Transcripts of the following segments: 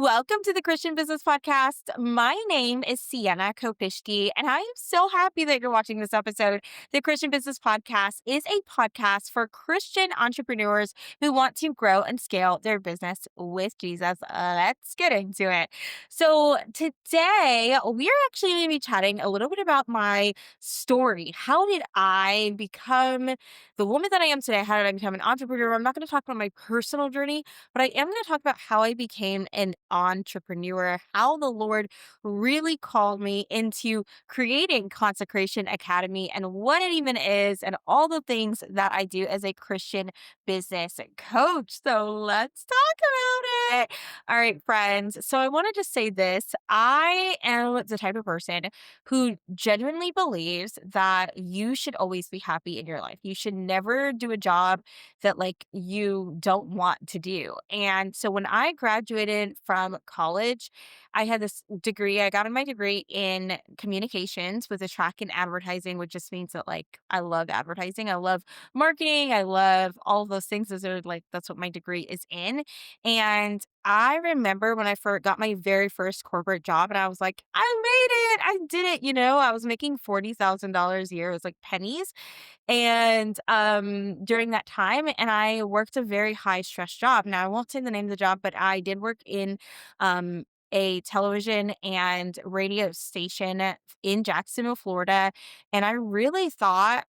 Welcome to the Christian Business Podcast. My name is Sienna Kopishki, and I am so happy that you're watching this episode. The Christian Business Podcast is a podcast for Christian entrepreneurs who want to grow and scale their business with Jesus. Let's get into it. So, today we are actually going to be chatting a little bit about my story. How did I become the woman that I am today? How did I become an entrepreneur? I'm not going to talk about my personal journey, but I am going to talk about how I became an entrepreneur, how the Lord really called me into creating Consecration Academy and what it even is, and all the things that I do as a Christian business coach. So let's talk about it. All right, friends. So I want to just say this. I am the type of person who genuinely believes that you should always be happy in your life. You should never do a job that you don't want to do. And so when I graduated from college, I had this degree. I got my degree in communications with a track in advertising, which just means that I love advertising. I love marketing. I love all of those things. Those are that's what my degree is in. And I remember when I first got my very first corporate job and I was like, I made it. I did it. I was making $40,000 a year. It was like pennies. And during that time, and I worked a very high stress job. Now, I won't say the name of the job, but I did work in a television and radio station in Jacksonville, Florida. And I really thought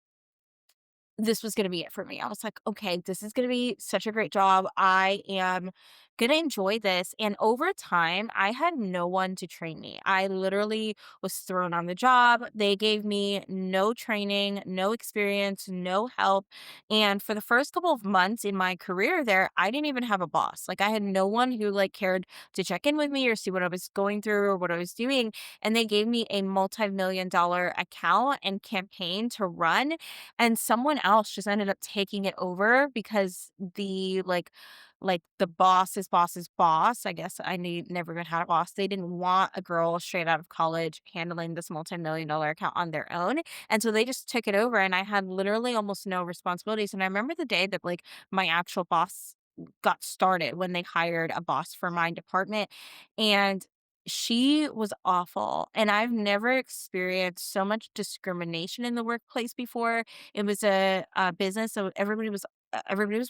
this was gonna be it for me. I was like, "Okay, this is gonna be such a great job. I am gonna enjoy this." And over time, I had no one to train me. I literally was thrown on the job. They gave me no training, no experience, no help. And for the first couple of months in my career there, I didn't even have a boss. I had no one who cared to check in with me or see what I was going through or what I was doing. And they gave me a multi-million dollar account and campaign to run, and someone else just ended up taking it over because the boss's boss, I guess never even had a boss. They didn't want a girl straight out of college handling this multi-million dollar account on their own. And so they just took it over, and I had literally almost no responsibilities. And I remember the day that my actual boss got started, when they hired a boss for my department, and she was awful. And I've never experienced so much discrimination in the workplace before. It was a business, so everybody was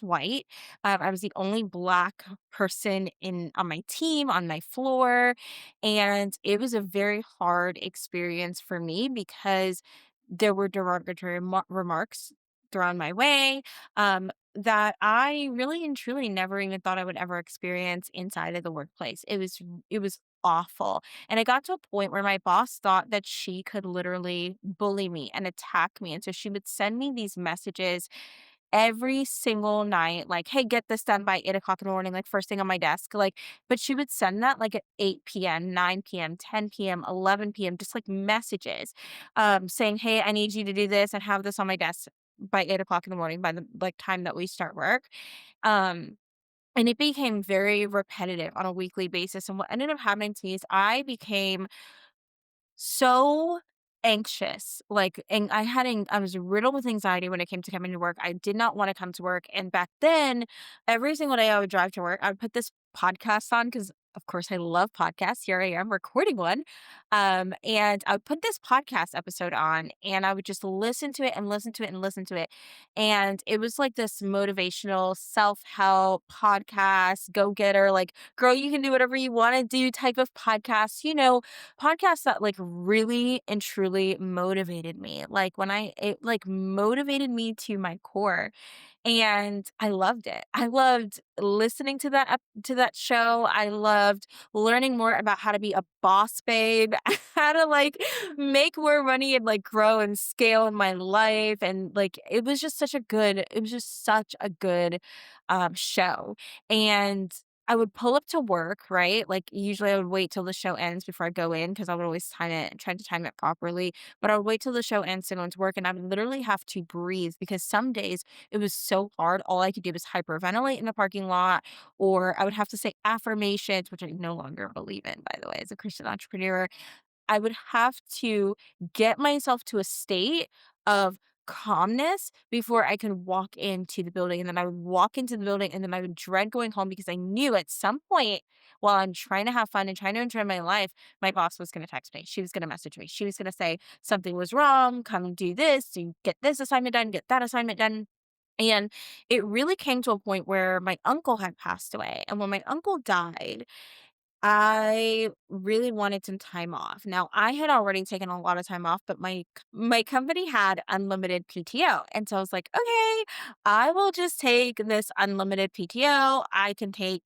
white. I was the only black person in on my team, on my floor, and it was a very hard experience for me because there were derogatory remarks thrown my way, that I really and truly never even thought I would ever experience inside of the workplace. It was awful. And it got to a point where my boss thought that she could literally bully me and attack me. And so she would send me these messages every single night, like, "Hey, get this done by 8 o'clock in the morning," first thing on my desk. But she would send that at 8 p.m., 9 p.m., 10 p.m., 11 p.m., just messages, saying, "Hey, I need you to do this and have this on my desk by 8 o'clock in the morning, by the time that we start work." Um, and it became very repetitive on a weekly basis. And what ended up happening to me is I became so anxious, and I was riddled with anxiety when it came to coming to work. I did not wanna come to work, and back then, every single day I would drive to work, I would put this podcast on because, of course, I love podcasts. Here I am recording one, and I would put this podcast episode on, and I would just listen to it and listen to it and listen to it, and it was this motivational self-help podcast, go-getter, "Girl, you can do whatever you wanna do" type of podcast, podcasts that really and truly motivated me. It motivated me to my core, and I loved it. I loved listening to to that show. I loved learning more about how to be a boss babe, how to make more money and grow and scale in my life. And it was just such a good show. And I would pull up to work, right? Usually I would wait till the show ends before I go in because I would always try to time it properly. But I would wait till the show ends to go into work, and I would literally have to breathe because some days it was so hard. All I could do was hyperventilate in the parking lot, or I would have to say affirmations, which I no longer believe in, by the way, as a Christian entrepreneur. I would have to get myself to a state of calmness before I could walk into the building. And then I would walk into the building and then I would dread going home because I knew at some point while I'm trying to have fun and trying to enjoy my life, my boss was going to text me. She was going to message me. She was going to say something was wrong. Come do this. You get this assignment done, get that assignment done. And it really came to a point where my uncle had passed away. And when my uncle died, I really wanted some time off. Now, I had already taken a lot of time off, but my company had unlimited PTO. And so I was like, okay, I will just take this unlimited PTO. I can take,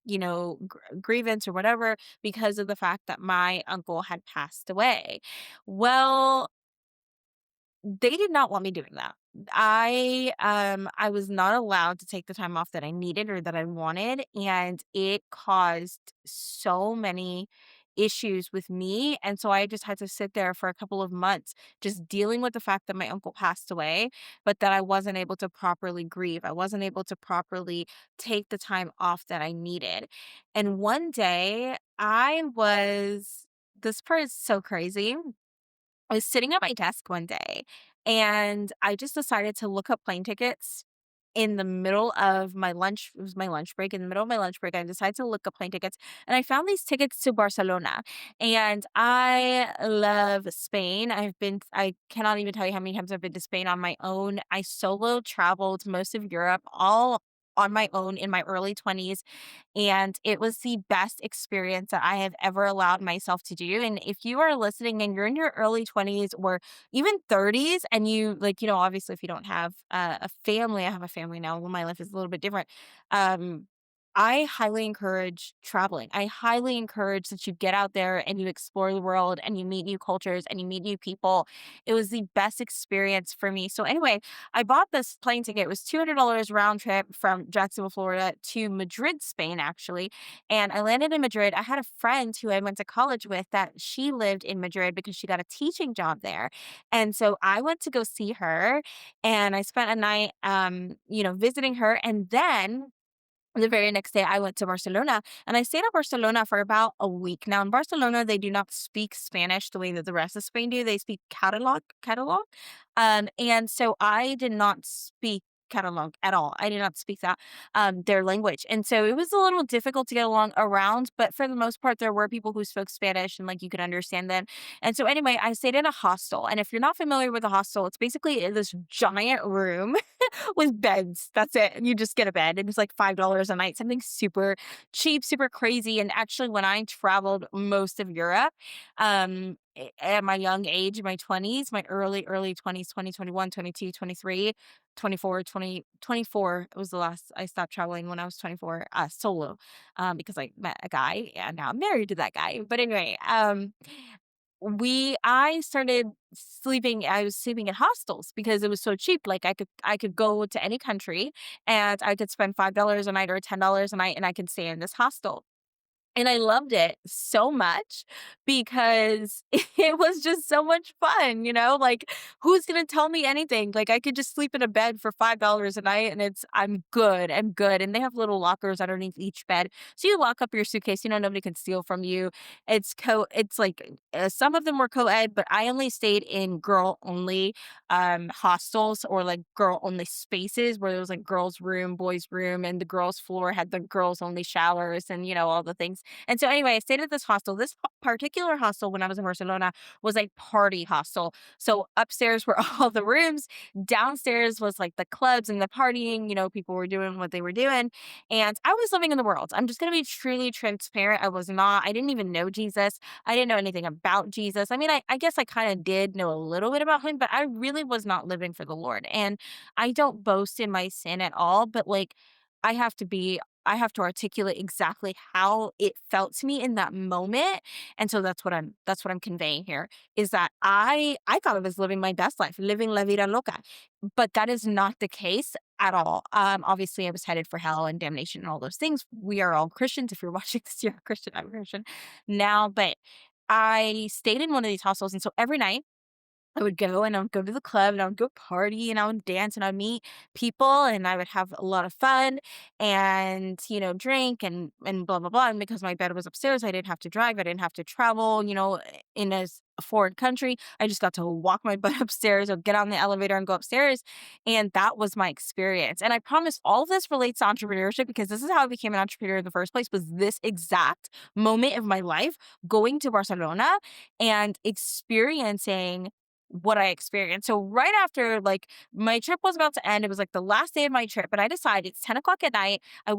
grievance or whatever because of the fact that my uncle had passed away. Well, they did not want me doing that. I was not allowed to take the time off that I needed or that I wanted, and it caused so many issues with me, and so I just had to sit there for a couple of months just dealing with the fact that my uncle passed away, but that I wasn't able to properly grieve. I wasn't able to properly take the time off that I needed. And one day this part is so crazy. I was sitting at my desk one day and I just decided to look up plane tickets in the middle of my lunch. It was my lunch break. In the middle of my lunch break, I decided to look up plane tickets and I found these tickets to Barcelona. And I love Spain. I cannot even tell you how many times I've been to Spain on my own. I solo traveled most of Europe all on my own in my early 20s, and it was the best experience that I have ever allowed myself to do. And if you are listening and you're in your early 20s or even 30s, and obviously, if you don't have a family, I have a family now. Well, my life is a little bit different. Um, I highly encourage traveling. I highly encourage that you get out there and you explore the world and you meet new cultures and you meet new people. It was the best experience for me. So, anyway, I bought this plane ticket. It was $200 round trip from Jacksonville, Florida to Madrid, Spain, actually. And I landed in Madrid. I had a friend who I went to college with that she lived in Madrid because she got a teaching job there. And so I went to go see her and I spent a night, visiting her. And then the very next day, I went to Barcelona and I stayed in Barcelona for about a week. Now, in Barcelona, they do not speak Spanish the way that the rest of Spain do. They speak Catalan. And so I did not speak Catalan at all. I did not speak their language. And so it was a little difficult to get along around, but for the most part, there were people who spoke Spanish and like you could understand them. And so anyway, I stayed in a hostel. And if you're not familiar with a hostel, it's basically this giant room with beds. That's it. And you just get a bed. And it's like $5 a night, something super cheap, super crazy. And actually, when I traveled most of Europe, at my young age, my 20s, my early 20s, 2021, 22, 23, 24, 20, 24 was the last I stopped traveling when I was 24, solo, because I met a guy and now I'm married to that guy. But anyway, I started sleeping I was sleeping in hostels because it was so cheap. Like I could go to any country and I could spend $5 a night or $10 a night and I could stay in this hostel. And I loved it so much because it was just so much fun, like who's going to tell me anything? Like I could just sleep in a bed for $5 a night and I'm good. I'm good. And they have little lockers underneath each bed. So you lock up your suitcase, nobody can steal from you. It's like some of them were co-ed, but I only stayed in girl only hostels or like girl only spaces where there was like girls room, boys room, and the girls floor had the girls only showers and all the things. And so anyway, I stayed at this hostel. This particular hostel when I was in Barcelona was a party hostel. So upstairs were all the rooms, downstairs was like the clubs and the partying, people were doing what they were doing. And I was living in the world. I'm just going to be truly transparent. I didn't even know Jesus. I didn't know anything about Jesus. I mean, I guess I kind of did know a little bit about him, but I really was not living for the Lord. And I don't boast in my sin at all, but like I have to be I have to articulate exactly how it felt to me in that moment. And so that's what I'm conveying here is that I thought I was living my best life, living la vida loca. But that is not the case at all. Obviously I was headed for hell and damnation and all those things. We are all Christians. If you're watching this, you're a Christian, I'm a Christian now. But I stayed in one of these hostels. And so every night I would go and I would go to the club and I would go party and I would dance and I'd meet people and I would have a lot of fun and, drink and blah, blah, blah. And because my bed was upstairs, I didn't have to drive. I didn't have to travel, in as a foreign country. I just got to walk my butt upstairs or get on the elevator and go upstairs. And that was my experience. And I promise all of this relates to entrepreneurship because this is how I became an entrepreneur in the first place, was this exact moment of my life going to Barcelona and experiencing what I experienced. So right after like my trip was about to end, it was like the last day of my trip, and I decided it's 10 o'clock at night. I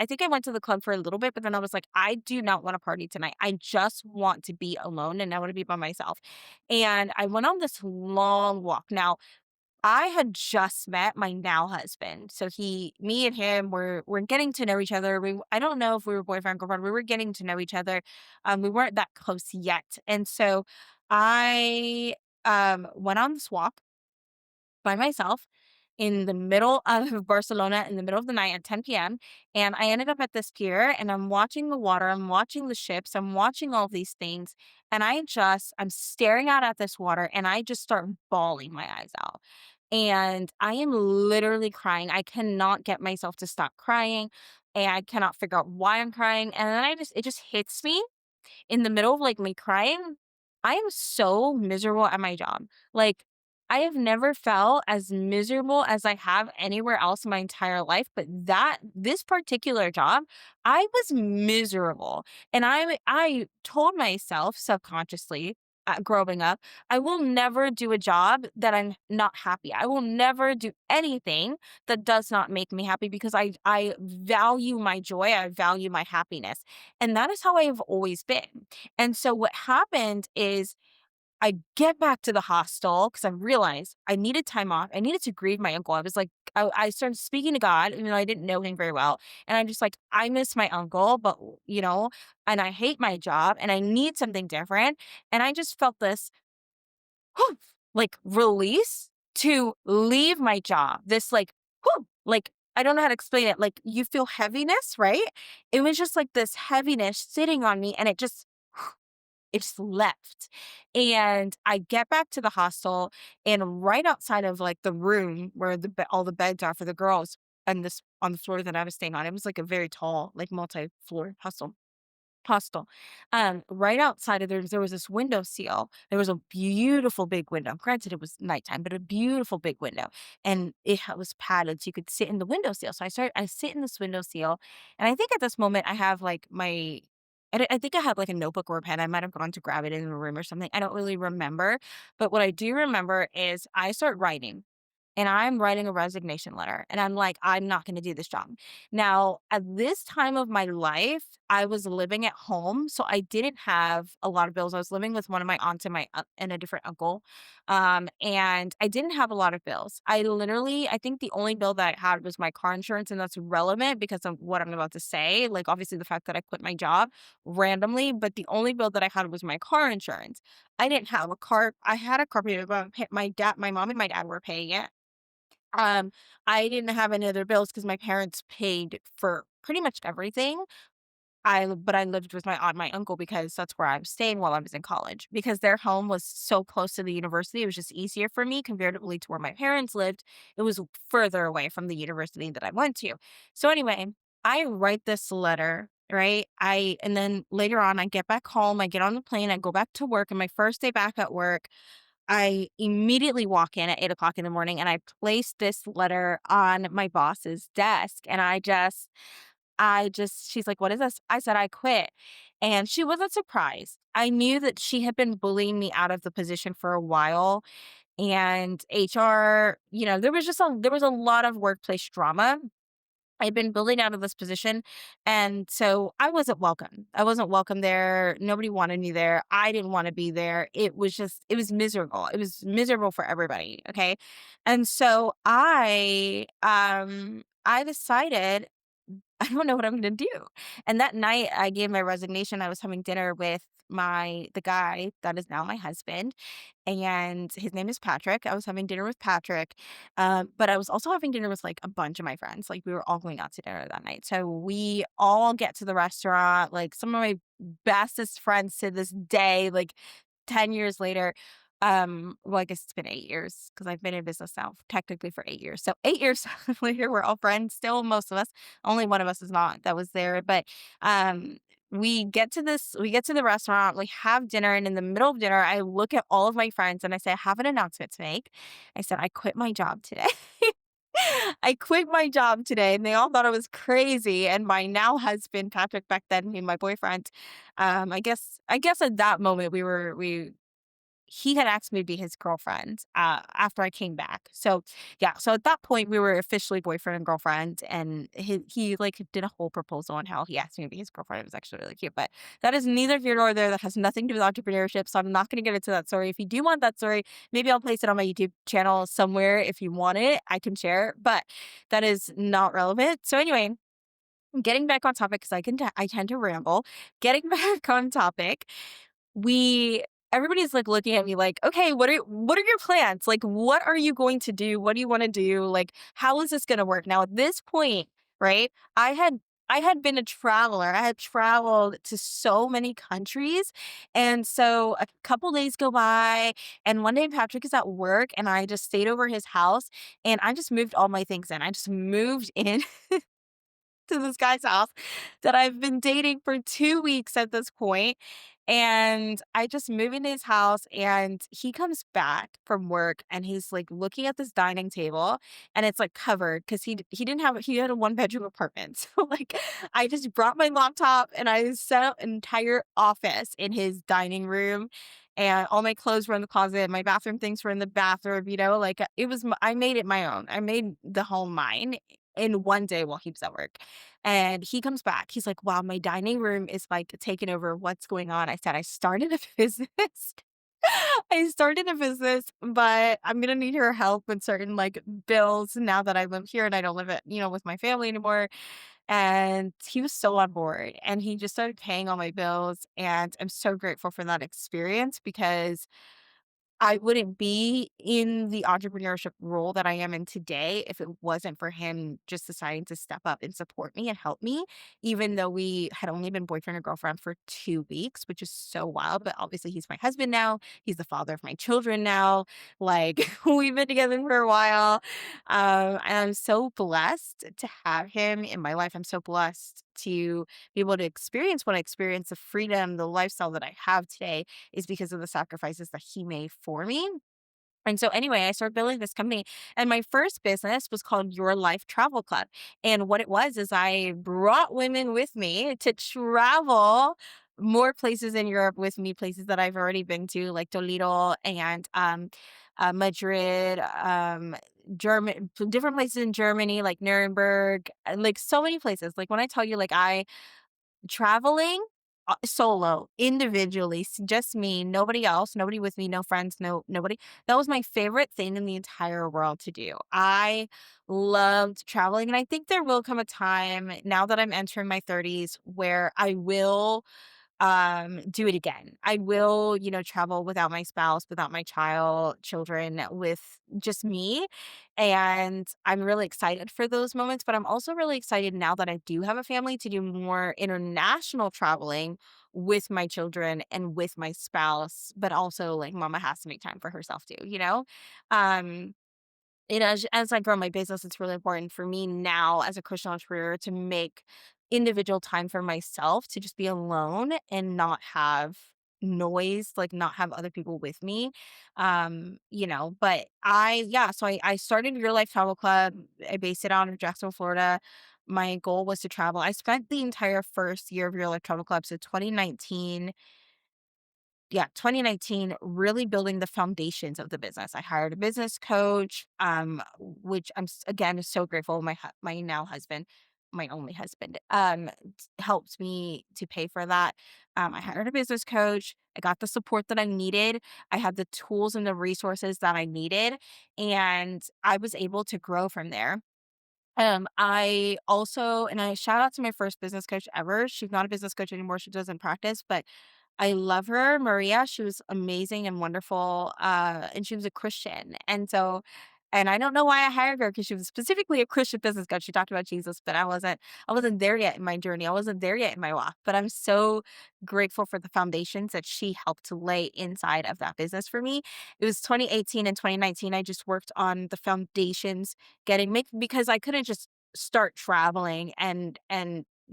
think I went to the club for a little bit, but then I was like, I do not want to party tonight. I just want to be alone and I want to be by myself. And I went on this long walk. Now, I had just met my now husband. So me and him were getting to know each other. I don't know if we were boyfriend, girlfriend. We were getting to know each other. We weren't that close yet. And so I went on this walk by myself in the middle of Barcelona in the middle of the night at 10 p.m. And I ended up at this pier and I'm watching the water, I'm watching the ships, I'm watching all these things. And I'm staring out at this water and I just start bawling my eyes out. And I am literally crying. I cannot get myself to stop crying. And I cannot figure out why I'm crying. And then it just hits me in the middle of like me crying. I am so miserable at my job. Like, I have never felt as miserable as I have anywhere else in my entire life, but this particular job, I was miserable. And I told myself subconsciously, growing up, I will never do a job that I'm not happy. I will never do anything that does not make me happy because I value my joy, I value my happiness. And that is how I have always been. And so what happened is I get back to the hostel because I realized I needed time off. I needed to grieve my uncle. I was like, I started speaking to God, even though I didn't know him very well. And I'm just like, I miss my uncle, but, and I hate my job and I need something different. And I just felt this whew, like release to leave my job. This like, whew, like, I don't know how to explain it. Like, you feel heaviness, right? It was just like this heaviness sitting on me and it just left. And I get back to the hostel and right outside of like the room where all the beds are for the girls and this on the floor that I was staying on, it was like a very tall, like multi-floor hostel. Right outside of there was this window seal. There was a beautiful big window. Granted, it was nighttime, but a beautiful big window. And was padded so you could sit in the window seal. So I sit in this window seal. And I think at this moment I have like I think I had like a notebook or a pen. I might have gone to grab it in the room or something. I don't really remember. But what I do remember is I start writing and I'm writing a resignation letter. And I'm like, I'm not going to do this job. Now, at this time of my life, I was living at home. So I didn't have a lot of bills. I was living with one of my aunts and and a different uncle. And I didn't have a lot of bills. I think the only bill that I had was my car insurance. And that's relevant because of what I'm about to say. Like, obviously, the fact that I quit my job randomly, but the only bill that I had was my car insurance. I didn't have a car. I had a car payment, but my mom and my dad were paying it. um, I didn't have any other bills because my parents paid for pretty much everything. But I lived with my aunt and my uncle because that's where I was staying while I was in college. Because their home was so close to the university, it was just easier for me comparatively to where my parents lived. It was further away from the university that I went to. So anyway, I write this letter, right? And then later on I get back home, I get on the plane, I go back to work, and my first day back at work, I immediately walk in at 8 o'clock in the morning and I place this letter on my boss's desk. And she's like, what is this? I said, I quit. And she wasn't surprised. I knew that she had been bullying me out of the position for a while. And HR, there was a lot of workplace drama. I'd been bullied out of this position. And so I wasn't welcome. I wasn't welcome there. Nobody wanted me there. I didn't want to be there. It was miserable. It was miserable for everybody. Okay. And so I decided I don't know what I'm gonna do. And that night I gave my resignation. I was having dinner with the guy that is now my husband, and his name is Patrick. I was having dinner with Patrick, but I was also having dinner with like a bunch of my friends. Like we were all going out to dinner that night. So we all get to the restaurant. Like some of my bestest friends to this day, like 10 years later. Well, I guess it's been 8 years because I've been in business now technically for 8 years. So 8 years later, we're all friends still, most of us. Only one of us is not that was there. But we get to the restaurant, we have dinner, and in the middle of dinner, I look at all of my friends and I say, I have an announcement to make. I said, I quit my job today. I quit my job today, and they all thought I was crazy. And my now husband, Patrick, back then, my boyfriend, I guess at that moment we he had asked me to be his girlfriend after I came back. So yeah, so at that point we were officially boyfriend and girlfriend, and he like did a whole proposal on how he asked me to be his girlfriend. It was actually really cute, but that is neither here nor there. That has nothing to do with entrepreneurship. So I'm not going to get into that story. If you do want that story, maybe I'll place it on my YouTube channel somewhere. If you want it, I can share it, but that is not relevant. So anyway, getting back on topic because I tend to ramble. Getting back on topic, we everybody's like looking at me like, okay, what are your plans? Like, what are you going to do? What do you want to do? Like, how is this going to work? Now, at this point, right? I had been a traveler. I had traveled to so many countries. And so a couple days go by, and one day Patrick is at work, and I just stayed over his house, and I just moved all my things in. I just moved in to this guy's house that I've been dating for 2 weeks at this point, and I just move into his house, and he comes back from work, and he's, like, looking at this dining table, and it's, like, covered because he didn't have he had a one-bedroom apartment. So, like, I just brought my laptop, and I set up an entire office in his dining room, and all my clothes were in the closet, my bathroom things were in the bathroom, like, it was m I made it my own. I made the home mine in one day while he was at work. And he comes back. He's like, wow, my dining room is like taken over. What's going on? I said, I started a business. I started a business, but I'm gonna need your help with certain like bills now that I live here and I don't live with my family anymore. And he was so on board and he just started paying all my bills. And I'm so grateful for that experience because I wouldn't be in the entrepreneurship role that I am in today if it wasn't for him just deciding to step up and support me and help me, even though we had only been boyfriend and girlfriend for 2 weeks, which is so wild. But obviously, he's my husband now. He's the father of my children now. Like, we've been together for a while. And I'm so blessed to have him in my life. I'm so blessed to be able to experience what I experience, the freedom, the lifestyle that I have today is because of the sacrifices that he made for me. And so anyway, I started building this company and my first business was called Your Life Travel Club. And what it was is I brought women with me to travel more places in Europe with me, places that I've already been to, like Toledo and Madrid, German, different places in Germany, like Nuremberg, like so many places. Like when I tell you, like I traveling, solo, individually, just me, nobody else, nobody with me, no friends, nobody. That was my favorite thing in the entire world to do. I loved traveling, and I think there will come a time now that I'm entering my 30s where I will do it again. I will, travel without my spouse, without my children, with just me. And I'm really excited for those moments, but I'm also really excited now that I do have a family to do more international traveling with my children and with my spouse, but also like mama has to make time for herself too, you know? Um as I grow my business, it's really important for me now as a Christian entrepreneur to make individual time for myself to just be alone and not have noise, like not have other people with me. But so I started Your Life Travel Club. I based it out of Jacksonville, Florida. My goal was to travel. I spent the entire first year of Your Life Travel Club, so 2019 really building the foundations of the business. I hired a business coach, which again so grateful. My now husband, my only husband, helped me to pay for that. I hired a business coach. I got the support that I needed. I had the tools and the resources that I needed, and I was able to grow from there. I shout out to my first business coach ever. She's not a business coach anymore. She doesn't practice, but I love her, Maria. She was amazing and wonderful, and she was a Christian. And I don't know why I hired her because she was specifically a Christian business coach. She talked about Jesus, but I wasn't there yet in my journey. I wasn't there yet in my walk. But I'm so grateful for the foundations that she helped to lay inside of that business for me. It was 2018 and 2019. I just worked on the foundations, because I couldn't just start traveling and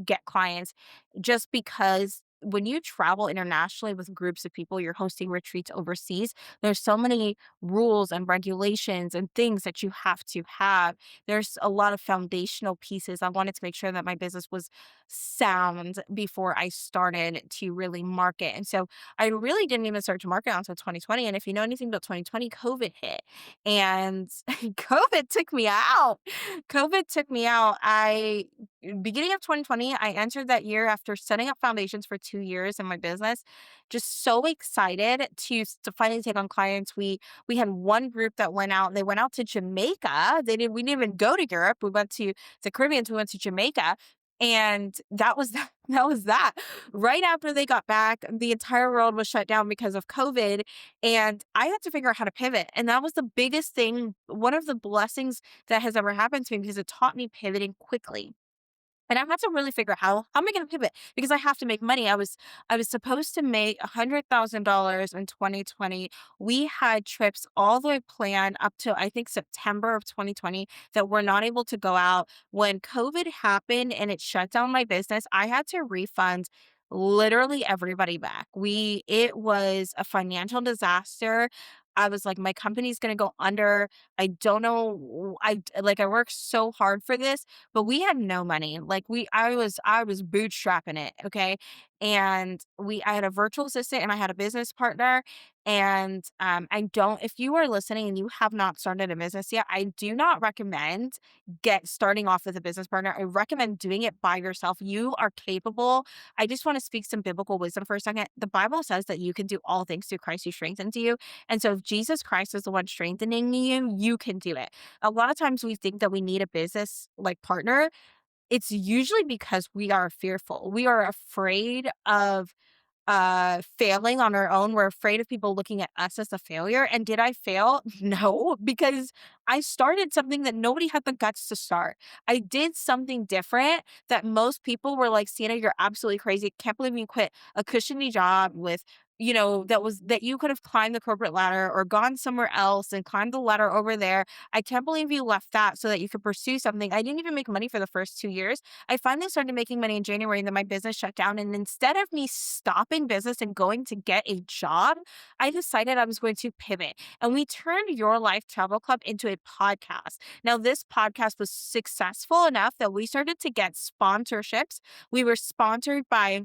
get clients just because when you travel internationally with groups of people, you're hosting retreats overseas, there's so many rules and regulations and things that you have to have. There's a lot of foundational pieces. I wanted to make sure that my business was sound before I started to really market. And so I really didn't even start to market until 2020. And if you know anything about 2020, COVID hit and COVID took me out. COVID took me out. Beginning of 2020, I entered that year after setting up foundations for 2 years in my business. Just so excited to finally take on clients. We had one group that went out. They went out to Jamaica. We didn't even go to Europe. We went to the Caribbean. So we went to Jamaica, and that was that. That was that. Right after they got back, the entire world was shut down because of COVID, and I had to figure out how to pivot. And that was the biggest thing. One of the blessings that has ever happened to me because it taught me pivoting quickly. And I had to really figure out how am I going to pivot because I have to make money. I was supposed to make $100,000 in 2020. We had trips all the way planned up to I think September of 2020 that we're not able to go out. When COVID happened and it shut down my business, I had to refund literally everybody back. It was a financial disaster. I was like, my company's going to go under. I don't know. I worked so hard for this, but we had no money. I was bootstrapping it, okay? And I had a virtual assistant and I had a business partner. And I don't if you are listening and you have not started a business yet, I do not recommend get starting off with a business partner. I recommend doing it by yourself. You are capable. I just want to speak some biblical wisdom for a second. The Bible says that you can do all things through Christ who strengthens you. And so if Jesus Christ is the one strengthening you, you can do it. A lot of times we think that we need a business like partner. It's usually because we are fearful. We are afraid of failing on our own. We're afraid of people looking at us as a failure. And did I fail? No, because I started something that nobody had the guts to start. I did something different that most people were like, Sienna, you're absolutely crazy. Can't believe you quit a cushiony job with, that you could have climbed the corporate ladder or gone somewhere else and climbed the ladder over there. I can't believe you left that so that you could pursue something. I didn't even make money for the first 2 years. I finally started making money in January and then my business shut down. And instead of me stopping business and going to get a job, I decided I was going to pivot. And we turned Your Life Travel Club into a podcast. Now, this podcast was successful enough that we started to get sponsorships. We were sponsored by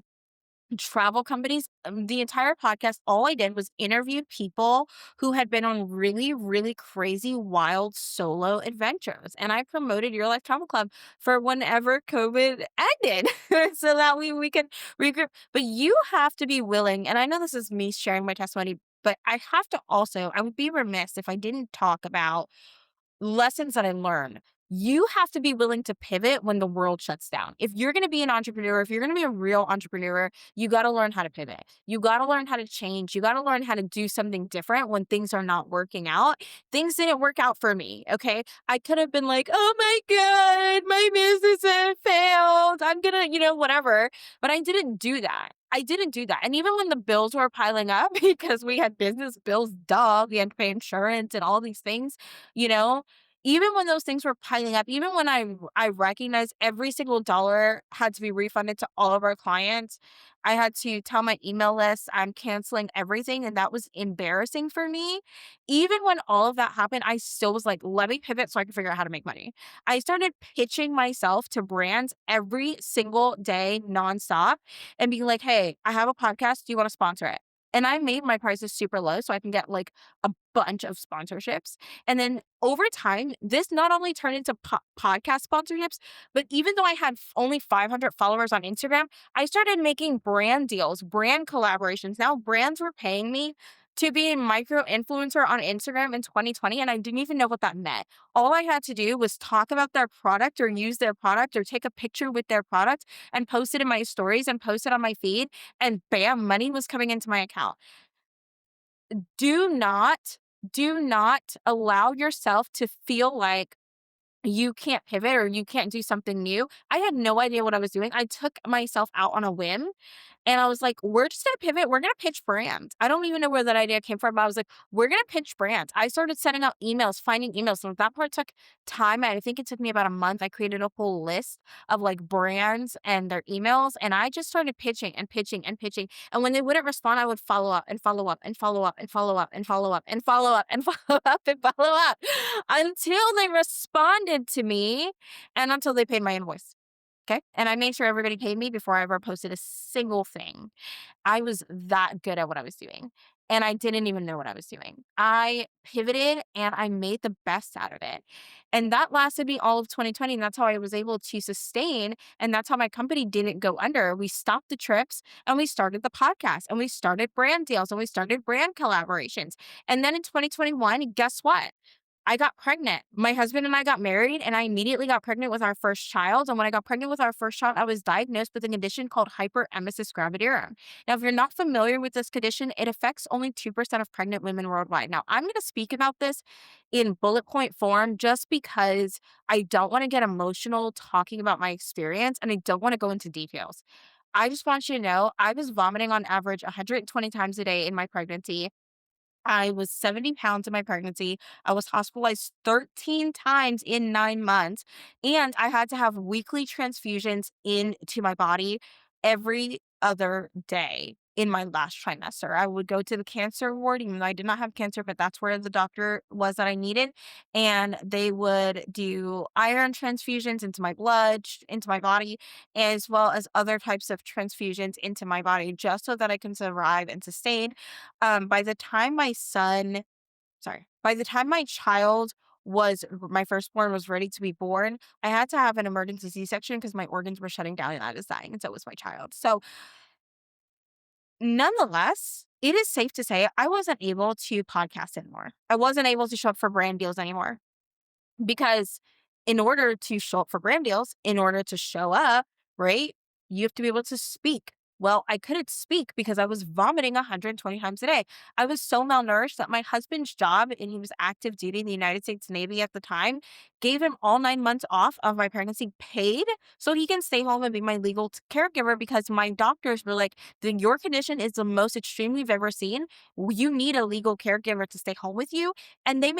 travel companies. The entire podcast, all I did was interview people who had been on really, really crazy, wild solo adventures. And I promoted Your Life Travel Club for whenever COVID ended so that we can regroup. But you have to be willing. And I know this is me sharing my testimony, but I would be remiss if I didn't talk about lessons that I learned. You have to be willing to pivot when the world shuts down. If you're going to be an entrepreneur, if you're going to be a real entrepreneur, you got to learn how to pivot. You got to learn how to change. You got to learn how to do something different when things are not working out. Things didn't work out for me. Okay. I could have been like, oh my God, my business has failed. I'm going to, whatever. But I didn't do that. And even when the bills were piling up because we had business bills, we had to pay insurance and all these things, you know, even when those things were piling up, even when I recognized every single dollar had to be refunded to all of our clients, I had to tell my email list I'm canceling everything. And that was embarrassing for me. Even when all of that happened, I still was like, let me pivot so I can figure out how to make money. I started pitching myself to brands every single day nonstop and being like, hey, I have a podcast. Do you want to sponsor it? And I made my prices super low so I can get like a bunch of sponsorships. And then over time, this not only turned into podcast sponsorships, but even though I had only 500 followers on Instagram, I started making brand deals, brand collaborations. Now brands were paying me to be a micro influencer on Instagram in 2020, and I didn't even know what that meant. All I had to do was talk about their product or use their product or take a picture with their product and post it in my stories and post it on my feed, and bam, money was coming into my account. Do not, do not allow yourself to feel like you can't pivot or you can't do something new. I had no idea what I was doing. I took myself out on a whim And I was like, we're just going to pivot. We're going to pitch brands. I don't even know where that idea came from, but I was like, we're going to pitch brands. I started sending out emails, finding emails. And that part took time. I think it took me about a month. I created a whole list of like brands and their emails. And I just started pitching and pitching and pitching. And when they wouldn't respond, I would follow up and follow up and follow up and follow up and follow up and follow up and follow up and follow up until they responded to me and until they paid my invoice. Okay. And I made sure everybody paid me before I ever posted a single thing. I was that good at what I was doing. And I didn't even know what I was doing. I pivoted and I made the best out of it. And that lasted me all of 2020. And that's how I was able to sustain. And that's how my company didn't go under. We stopped the trips and we started the podcast and we started brand deals and we started brand collaborations. And then in 2021, guess what? I got pregnant. My husband and I got married, and I immediately got pregnant with our first child. And when I got pregnant with our first child, I was diagnosed with a condition called hyperemesis gravidarum. Now, if you're not familiar with this condition, it affects only 2% of pregnant women worldwide. Now, I'm going to speak about this in bullet point form just because I don't want to get emotional talking about my experience and I don't want to go into details. I just want you to know I was vomiting on average 120 times a day in my pregnancy. I was 70 pounds in my pregnancy. I was hospitalized 13 times in 9 months. And I had to have weekly transfusions into my body every other day in my last trimester. I would go to the cancer ward, even though I did not have cancer, but that's where the doctor was that I needed. And they would do iron transfusions into my blood, into my body, as well as other types of transfusions into my body, just so that I can survive and sustain. By the time by the time my child my firstborn was ready to be born, I had to have an emergency C-section because my organs were shutting down and I was dying, and so was my child. So, nonetheless, it is safe to say I wasn't able to podcast anymore. I wasn't able to show up for brand deals anymore. Because in order to show up for brand deals, in order to show up, right, you have to be able to speak. Well, I couldn't speak because I was vomiting 120 times a day. I was so malnourished that my husband's job, and he was active duty in the United States Navy at the time, gave him all 9 months off of my pregnancy paid so he can stay home and be my legal caregiver because my doctors were like, your condition is the most extreme we've ever seen. You need a legal caregiver to stay home with you. And they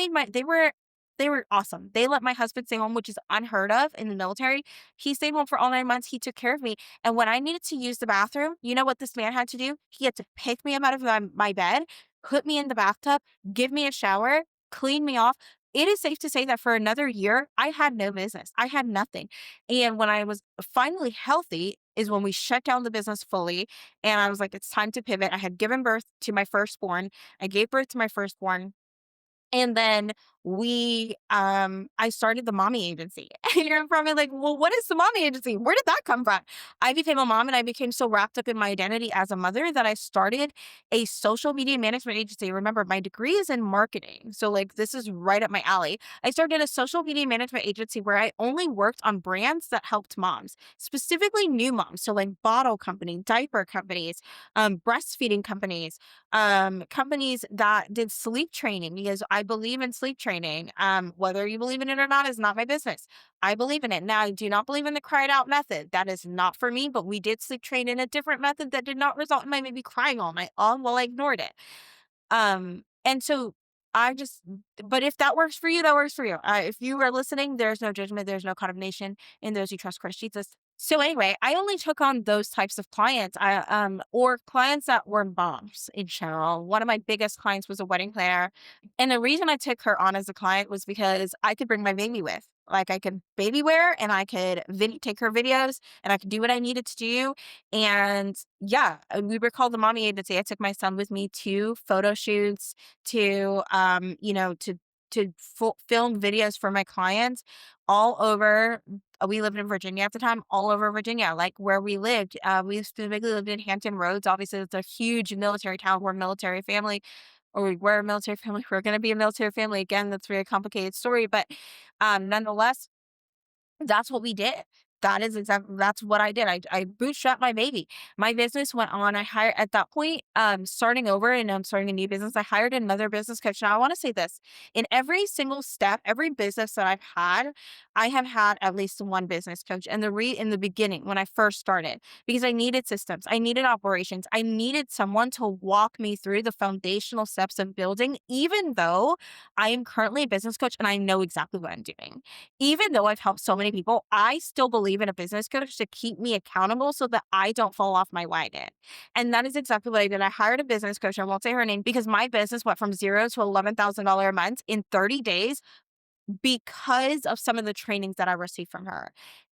were awesome. They let my husband stay home, which is unheard of in the military. He stayed home for all 9 months. He took care of me. And when I needed to use the bathroom, you know what this man had to do? He had to pick me up out of my bed, put me in the bathtub, give me a shower, clean me off. It is safe to say that for another year, I had no business. I had nothing. And when I was finally healthy, is when we shut down the business fully. And I was like, it's time to pivot. I had given birth to my firstborn. I gave birth to my firstborn. And then I started the mommy agency. And you're probably like, well, what is the mommy agency? Where did that come from? I became a mom and I became so wrapped up in my identity as a mother that I started a social media management agency. Remember, my degree is in marketing. So like, this is right up my alley. I started a social media management agency where I only worked on brands that helped moms, specifically new moms. So like bottle company, diaper companies, breastfeeding companies, companies that did sleep training because I believe in sleep training. Whether you believe in it or not is not my business. I believe in it. Now, I do not believe in the cried out method. That is not for me, but we did sleep train in a different method that did not result in my baby crying all night long while I ignored it. And so I just, but if that works for you, that works for you. If you are listening, there's no judgment, there's no condemnation in those who trust Christ Jesus. So anyway, I only took on those types of clients, or clients that were moms in general. One of my biggest clients was a wedding planner. And the reason I took her on as a client was because I could bring my baby with. Like I could baby wear and I could take her videos and I could do what I needed to do. And yeah, we were called the mommy agency. I took my son with me to photo shoots, to, film videos for my clients all over. We lived in Virginia at the time, all over Virginia, like where we lived. We specifically lived in Hampton Roads. Obviously, it's a huge military town. We're a military family, or we were a military family. We're going to be a military family again. That's a very complicated story, but nonetheless, that's what we did. That's what I did. I bootstrapped my baby. My business went on. I hired at that point, starting over and I'm starting a new business. I hired another business coach. Now I want to say this in every single step, every business that I've had, I have had at least one business coach. And in the beginning, when I first started, because I needed systems, I needed operations, I needed someone to walk me through the foundational steps of building, even though I am currently a business coach and I know exactly what I'm doing. Even though I've helped so many people, I still believe in a business coach to keep me accountable so that I don't fall off my wagon. And that is exactly what I did. I hired a business coach. I won't say her name because my business went from zero to $11,000 a month in 30 days because of some of the trainings that I received from her.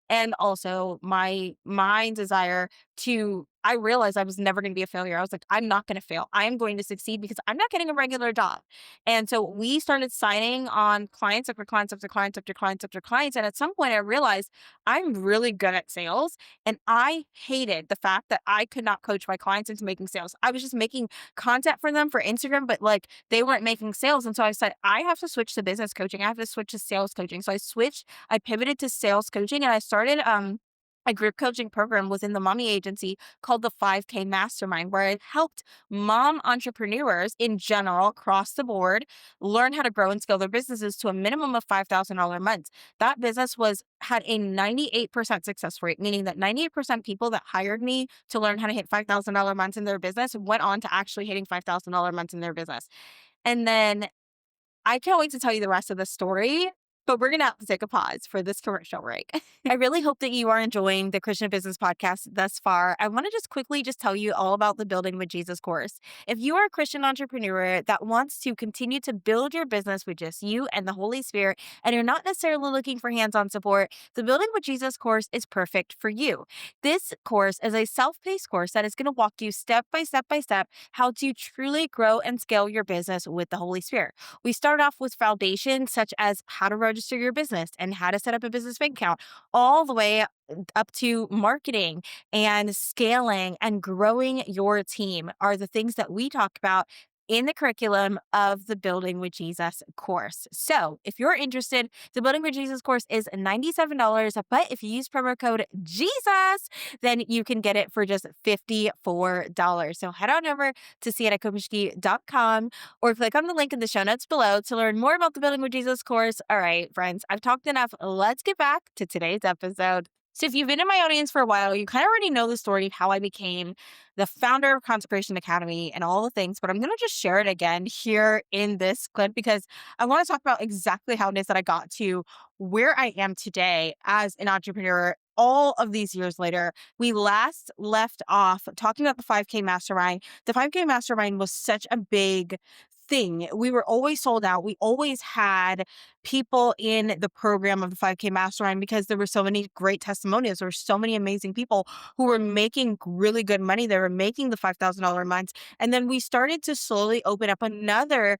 And also my desire to I realized I was never going to be a failure. I was like, I'm not going to fail. I am going to succeed because I'm not getting a regular job. And so we started signing on clients after clients after clients after clients after clients. And at some point I realized I'm really good at sales. And I hated the fact that I could not coach my clients into making sales. I was just making content for them for Instagram, but like they weren't making sales. And so I said, I have to switch to business coaching. I have to switch to sales coaching. So I pivoted to sales coaching and I started a group coaching program within the mommy agency called the 5K Mastermind, where it helped mom entrepreneurs in general across the board learn how to grow and scale their businesses to a minimum of $5,000 a month. That business had a 98% success rate, meaning that 98% people that hired me to learn how to hit $5,000 months in their business went on to actually hitting $5,000 months in their business. And then I can't wait to tell you the rest of the story, but we're going to have to take a pause for this commercial break. I really hope that you are enjoying the Christian Business Podcast thus far. I want to just quickly tell you all about the Building with Jesus course. If you are a Christian entrepreneur that wants to continue to build your business with just you and the Holy Spirit, and you're not necessarily looking for hands-on support, the Building with Jesus course is perfect for you. This course is a self-paced course that is going to walk you step by step by step how to truly grow and scale your business with the Holy Spirit. We start off with foundations such as how to register your business and how to set up a business bank account, all the way up to marketing and scaling and growing your team are the things that we talk about in the curriculum of the Building with Jesus course. So if you're interested, the Building with Jesus course is $97, but if you use promo code Jesus, then you can get it for just $54. So head on over to siennakopishki.com or click on the link in the show notes below to learn more about the Building with Jesus course. All right, friends, I've talked enough. Let's get back to today's episode. So if you've been in my audience for a while, you kind of already know the story of how I became the founder of Consecration Academy and all the things, but I'm going to just share it again here in this clip because I want to talk about exactly how it is that I got to where I am today as an entrepreneur all of these years later. We last left off talking about the 5K Mastermind. The 5K Mastermind was such a big thing. We were always sold out. We always had people in the program of the 5K Mastermind because there were so many great testimonials. There were so many amazing people who were making really good money. They were making the $5,000 months. And then we started to slowly open up another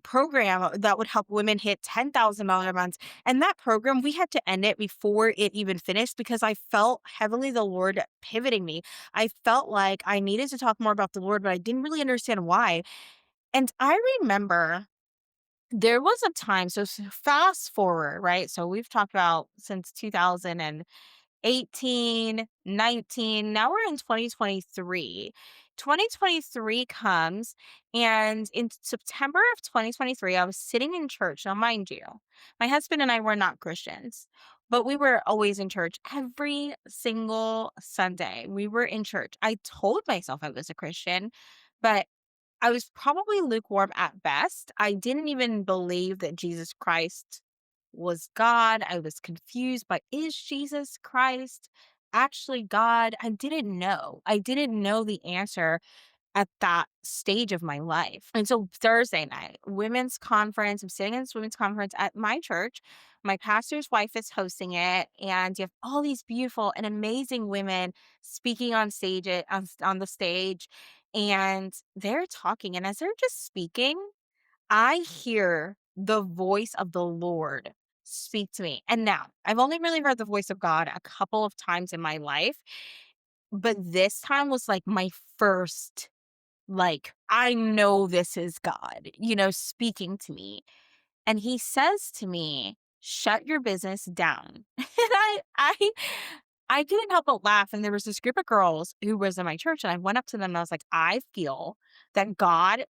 program that would help women hit $10,000 months. And that program, we had to end it before it even finished because I felt heavily the Lord pivoting me. I felt like I needed to talk more about the Lord, but I didn't really understand why. And I remember there was a time, so fast forward, right? So we've talked about since 2018, 19, now we're in 2023. 2023 comes, and in September of 2023, I was sitting in church. Now, mind you, my husband and I were not Christians, but we were always in church every single Sunday. We were in church. I told myself I was a Christian, but I was probably lukewarm at best. I didn't even believe that Jesus Christ was God. I was confused by, is Jesus Christ actually God? I didn't know. I didn't know the answer at that stage of my life. And so Thursday night, women's conference, I'm sitting in this women's conference at my church. My pastor's wife is hosting it, and you have all these beautiful and amazing women speaking on stage on the stage, and they're talking. And as they're just speaking, I hear the voice of the Lord speak to me. And now I've only really heard the voice of God a couple of times in my life, but this time was like my first, like, I know this is God, speaking to me. And he says to me, shut your business down. And I couldn't help but laugh. And there was this group of girls who was in my church, and I went up to them and I was like, I feel that God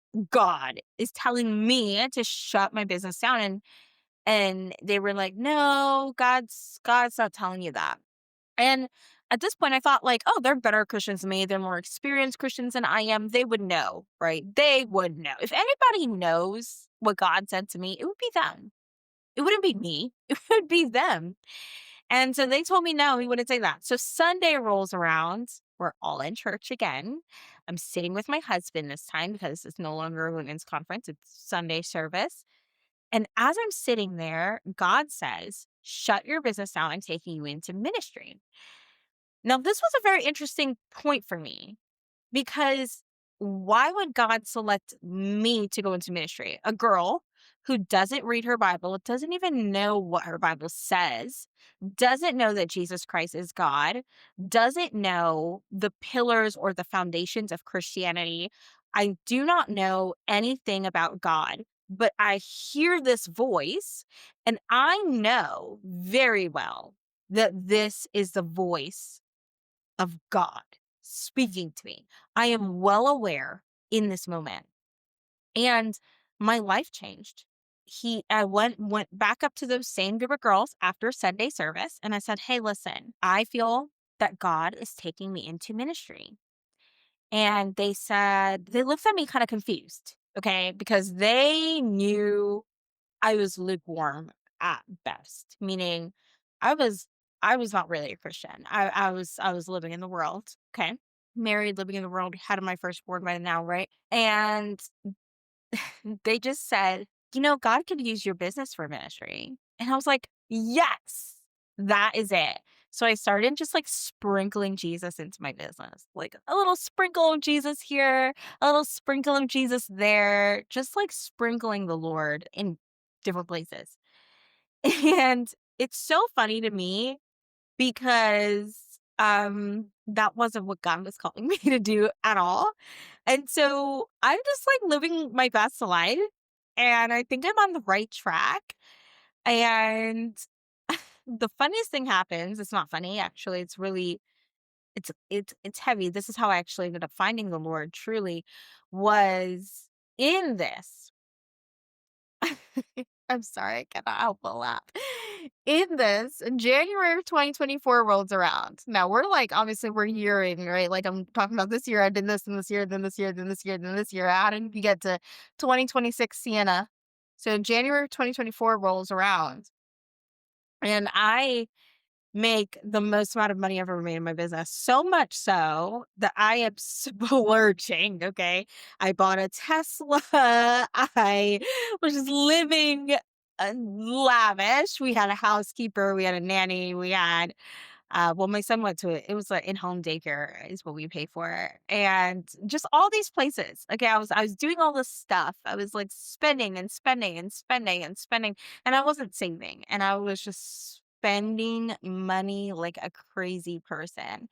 is telling me to shut my business down. And they were like, no, God's not telling you that. And at this point, I thought like, oh, they're better Christians than me. They're more experienced Christians than I am. They would know, right? They would know. If anybody knows what God said to me, it would be them. It wouldn't be me. It would be them. And so they told me no, he wouldn't say that. So Sunday rolls around. We're all in church again. I'm sitting with my husband this time because it's no longer a women's conference. It's Sunday service. And as I'm sitting there, God says, shut your business down. I'm taking you into ministry. Now, this was a very interesting point for me because why would God select me to go into ministry? A girl who doesn't read her Bible, doesn't even know what her Bible says, doesn't know that Jesus Christ is God, doesn't know the pillars or the foundations of Christianity. I do not know anything about God, but I hear this voice and I know very well that this is the voice of God speaking to me. I am well aware in this moment. And my life changed. I went back up to those same group of girls after Sunday service and I said, "Hey, listen, I feel that God is taking me into ministry." And they looked at me kind of confused, okay? Because they knew I was lukewarm at best, meaning I was I was not really a Christian. I was living in the world, okay? Married, living in the world, had my firstborn by now, right? And they just said, God could use your business for ministry. And I was like, yes, that is it. So I started just like sprinkling Jesus into my business, like a little sprinkle of Jesus here, a little sprinkle of Jesus there, just like sprinkling the Lord in different places. And it's so funny to me because that wasn't what God was calling me to do at all. And so I'm just like living my best life and I think I'm on the right track. And the funniest thing happens, it's not funny actually, it's really it's heavy. This is how I actually ended up finding the Lord truly was in this. I'm sorry, I cannot help but laugh. In this, January of 2024 rolls around. Now we're like, obviously we're yearing, right? Like I'm talking about this year, I did this and this year, then this year, then this year, then this year. How did we get to 2026 Sienna? So January of 2024 rolls around and I make the most amount of money I've ever made in my business. So much so that I am splurging. Okay. I bought a Tesla. I was just living lavish. We had a housekeeper, we had a nanny, we had well, my son went to it. It was like in-home daycare is what we pay for. And just all these places. Okay, I was doing all this stuff. I was like spending and spending and spending and spending. And I wasn't saving. And I was just spending money like a crazy person.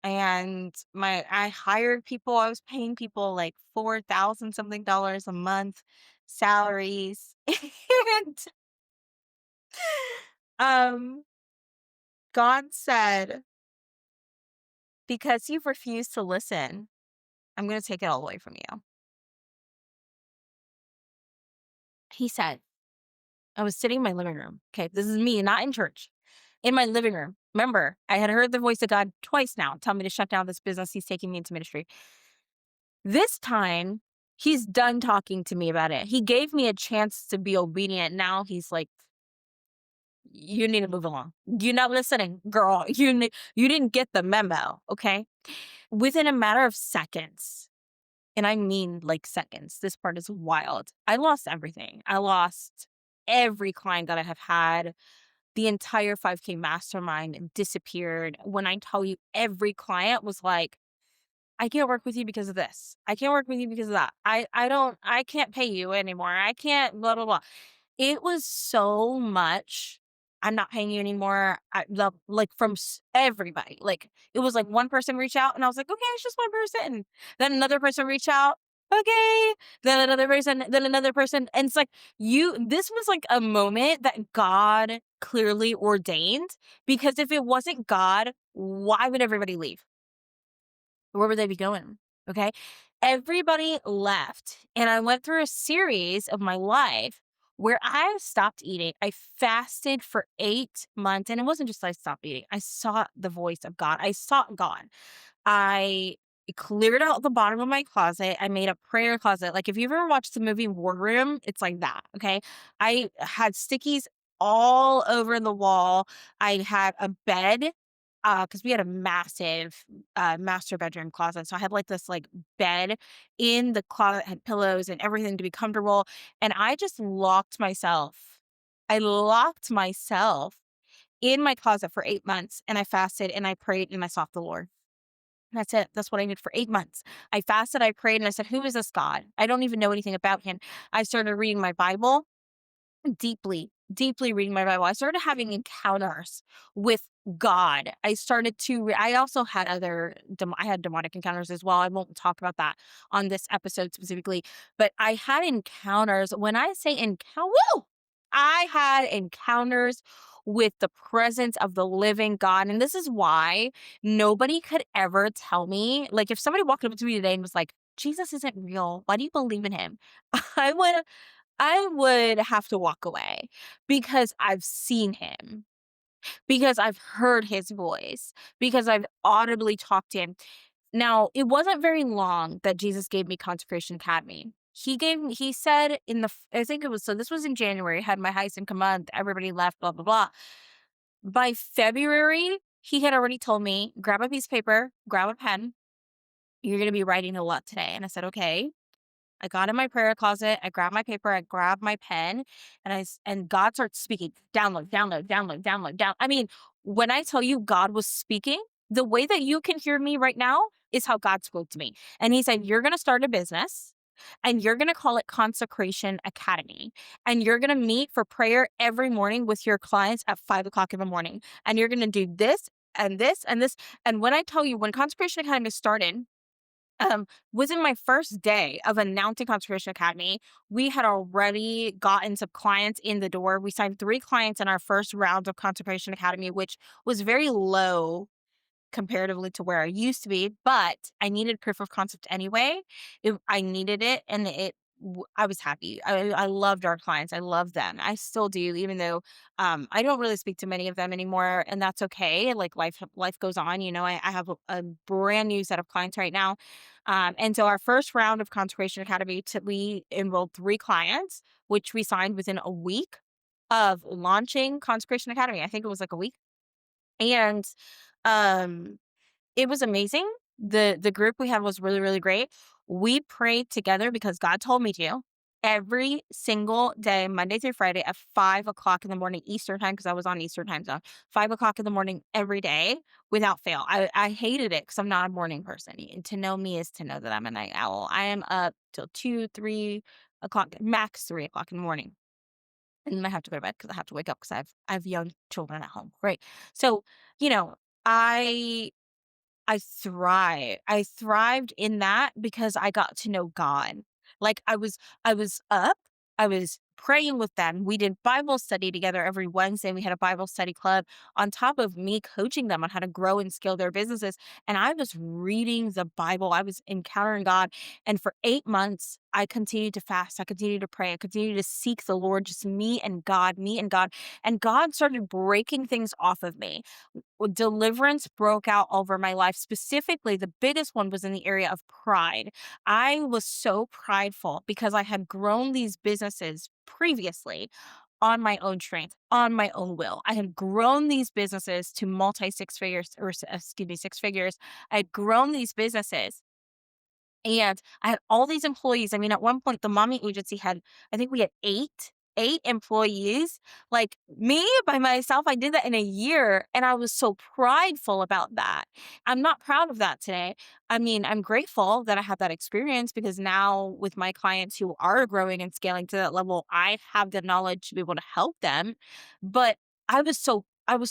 And I hired people, I was paying people like 4,000 something dollars a month salaries. And um God said, because you've refused to listen, I'm going to take it all away from you. He said, I was sitting in my living room. Okay, this is me, not in church, in my living room. Remember, I had heard the voice of God twice now tell me to shut down this business. He's taking me into ministry. This time, he's done talking to me about it. He gave me a chance to be obedient. Now he's like, you need to move along. You're not listening, girl. You didn't get the memo. Okay. Within a matter of seconds, and I mean like seconds. This part is wild. I lost everything. I lost every client that I have had. The entire 5K mastermind disappeared. When I tell you every client was like, I can't work with you because of this. I can't work with you because of that. I can't pay you anymore. I can't blah, blah, blah. It was so much. I'm not paying you anymore. Like from everybody. Like it was like one person reach out and I was like, okay, it's just one person. Then another person reach out. Okay. Then another person. And it's like, this was like a moment that God clearly ordained, because if it wasn't God, why would everybody leave? Where would they be going? Okay. Everybody left. And I went through a series of my life where I stopped eating. I fasted for 8 months. And it wasn't just I stopped eating, I sought the voice of God. I sought God. I cleared out the bottom of my closet. I made a prayer closet. Like, if you've ever watched the movie War Room, it's like that. Okay. I had stickies all over the wall. I had a bed, because we had a massive master bedroom closet. So I had like this like bed in the closet, had pillows and everything to be comfortable. And I just locked myself. I locked myself in my closet for 8 months, and I fasted and I prayed and I sought the Lord. That's it. That's what I did for 8 months. I fasted, I prayed, and I said, "Who is this God? I don't even know anything about him." I started reading my Bible deeply, deeply reading my Bible. I started having encounters with God. I also had I had demonic encounters as well. I won't talk about that on this episode specifically, but I had encounters. When I say encounter, woo! I had encounters with the presence of the living God. And this is why nobody could ever tell me, like, if somebody walked up to me today and was like, "Jesus isn't real. Why do you believe in him?" I would I would have to walk away, because I've seen him, because I've heard his voice, because I've audibly talked to him. Now, it wasn't very long that Jesus gave me Consecration Academy. He said I think it was, so this was in January, had my highest income month, everybody left, blah, blah, blah. By February, he had already told me, grab a piece of paper, grab a pen. You're going to be writing a lot today. And I said, okay. I got in my prayer closet, I grabbed my paper, I grabbed my pen, and God starts speaking. Download, download, download, download, down. I mean, when I tell you God was speaking, the way that you can hear me right now is how God spoke to me. And he said, "You're gonna start a business, and you're gonna call it Consecration Academy. And you're gonna meet for prayer every morning with your clients at 5 o'clock in the morning. And you're gonna do this and this and this." And when I tell you, when Consecration Academy started, within my first day of announcing Consecration Academy, we had already gotten some clients in the door. We signed 3 clients in our first round of Consecration Academy, which was very low comparatively to where I used to be, but I needed proof of concept anyway. I needed it, and I was happy. I loved our clients. I love them. I still do, even though I don't really speak to many of them anymore, and that's okay. Like, life goes on. I have a brand new set of clients right now, and so our first round of Consecration Academy, we enrolled 3 clients, which we signed within a week of launching Consecration Academy. I think it was like a week, and um, it was amazing. The group we had was really, really great. We prayed together because God told me to, every single day, Monday through Friday at 5 o'clock in the morning Eastern time, because I was on Eastern time zone. 5 o'clock in the morning every day without fail. I hated it because I'm not a morning person. And to know me is to know that I'm a night owl. I am up till 2, 3 o'clock, max 3 o'clock in the morning. And then I have to go to bed because I have to wake up because I have young children at home. Right. So, you know, I I thrived in that because I got to know God. Like, I was up, I was praying with them. We did Bible study together every Wednesday. We had a Bible study club on top of me coaching them on how to grow and scale their businesses. And I was reading the Bible. I was encountering God. And for 8 months, I continued to fast. I continued to pray. I continued to seek the Lord, just me and God, me and God. And God started breaking things off of me. Deliverance broke out over my life. Specifically, the biggest one was in the area of pride. I was so prideful because I had grown these businesses previously on my own strength, on my own will. I had grown these businesses to multi six figures, or excuse me, 6 figures. I had grown these businesses, and I had all these employees. I mean, at one point, the mommy agency had, I think we had eight employees. Like, me by myself, I did that in a year. And I was so prideful about that. I'm not proud of that today. I mean, I'm grateful that I had that experience, because now with my clients who are growing and scaling to that level, I have the knowledge to be able to help them. But I was so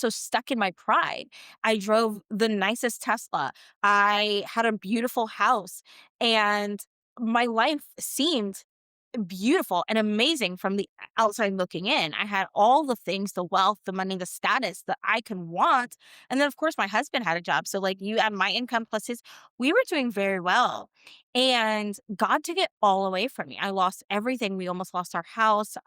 stuck in my pride. I drove the nicest Tesla. I had a beautiful house. And my life seemed beautiful and amazing from the outside looking in. I had all the things, the wealth, the money, the status that I can want. And then of course my husband had a job. So like you add my income plus his, we were doing very well. And God took it all away from me. I lost everything. We almost lost our house.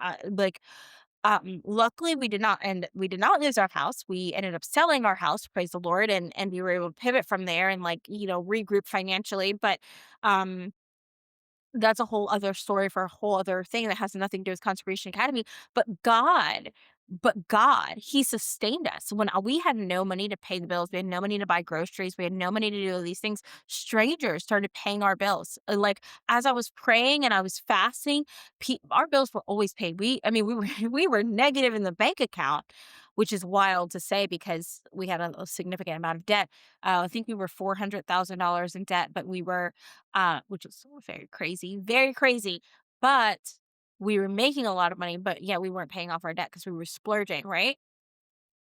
Luckily we did not lose our house. We ended up selling our house, praise the Lord, and we were able to pivot from there and like, regroup financially. But um that's a whole other story for a whole other thing that has nothing to do with Consecration Academy. But God, He sustained us when we had no money to pay the bills. We had no money to buy groceries. We had no money to do all these things. Strangers started paying our bills. Like as I was praying and I was fasting, our bills were always paid. I mean, we were we were negative in the bank account, which is wild to say because we had a significant amount of debt. I think we were $400,000 in debt, but we were which was very crazy, very crazy. But we were making a lot of money, but yeah, we weren't paying off our debt because we were splurging, right?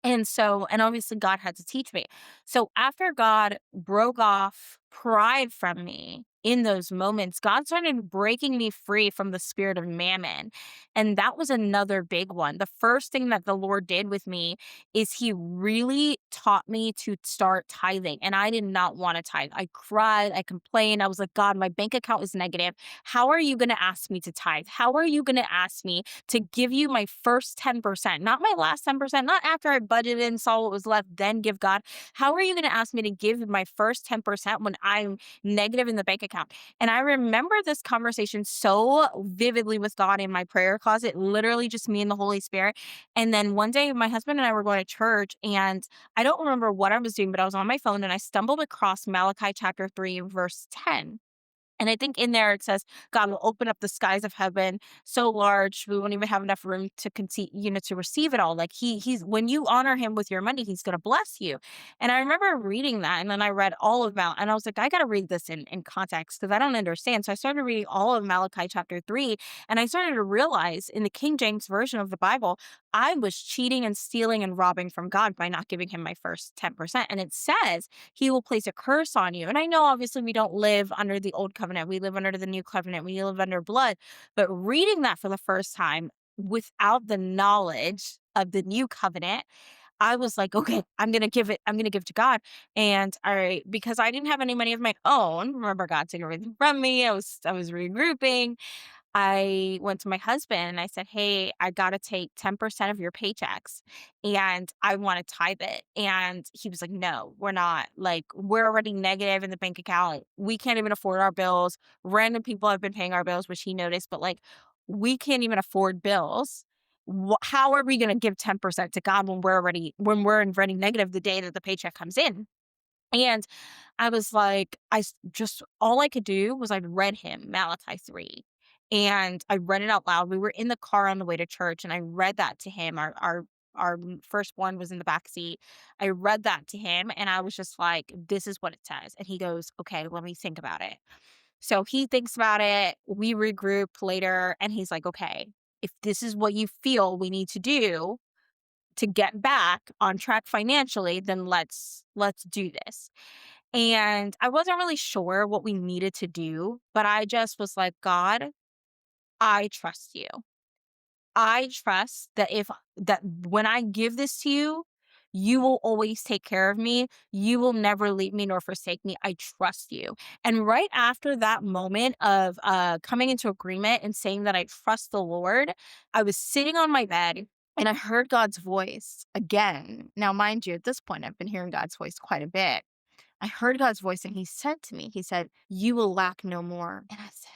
And obviously God had to teach me. So after God broke off pride from me in those moments, God started breaking me free from the spirit of mammon. And that was another big one. The first thing that the Lord did with me is He really taught me to start tithing. And I did not want to tithe. I cried, I complained. I was like, God, my bank account is negative. How are you going to ask me to tithe? How are you going to ask me to give you my first 10%, not my last 10%, not after I budgeted and saw what was left, then give God. How are you going to ask me to give my first 10% when I'm negative in the bank account? And I remember this conversation so vividly with God in my prayer closet, literally just me and the Holy Spirit. And then one day, my husband and I were going to church, and I don't remember what I was doing, but I was on my phone and I stumbled across Malachi chapter 3, verse 10. And I think in there it says, God will open up the skies of heaven so large we won't even have enough room to conceive, to receive it all. Like he's when you honor Him with your money, He's gonna bless you. And I remember reading that, and then I read all of and I was like, I gotta read this in context because I don't understand. So I started reading all of Malachi chapter 3, and I started to realize in the King James version of the Bible, I was cheating and stealing and robbing from God by not giving Him my first 10%. And it says He will place a curse on you. And I know obviously we don't live under the old covenant. We live under the new covenant. We live under blood. But reading that for the first time without the knowledge of the new covenant, I was like, okay, I'm gonna give to God. And because I didn't have any money of my own, remember God took everything from me. I was regrouping. I went to my husband and I said, hey, I got to take 10% of your paychecks and I want to tithe it. And he was like, no, we're not. Like, we're already negative in the bank account. We can't even afford our bills. Random people have been paying our bills, which he noticed, but like, we can't even afford bills. How are we going to give 10% to God when we're already negative the day that the paycheck comes in? And I was like, just all I could do was I read him Malachi 3. And I read it out loud. We were in the car on the way to church and I read that to him. Our firstborn was in the back seat. I read that to him and I was just like, this is what it says. And he goes, okay, let me think about it. So he thinks about it. We regroup later and he's like, okay, if this is what you feel we need to do to get back on track financially, then let's do this. And I wasn't really sure what we needed to do, but I just was like, God, I trust you. I trust that when I give this to you, you will always take care of me. You will never leave me nor forsake me. I trust you. And right after that moment of coming into agreement and saying that I trust the Lord, I was sitting on my bed and I heard God's voice again. Now, mind you, at this point, I've been hearing God's voice quite a bit. I heard God's voice and He said to me, He said, you will lack no more. And I said,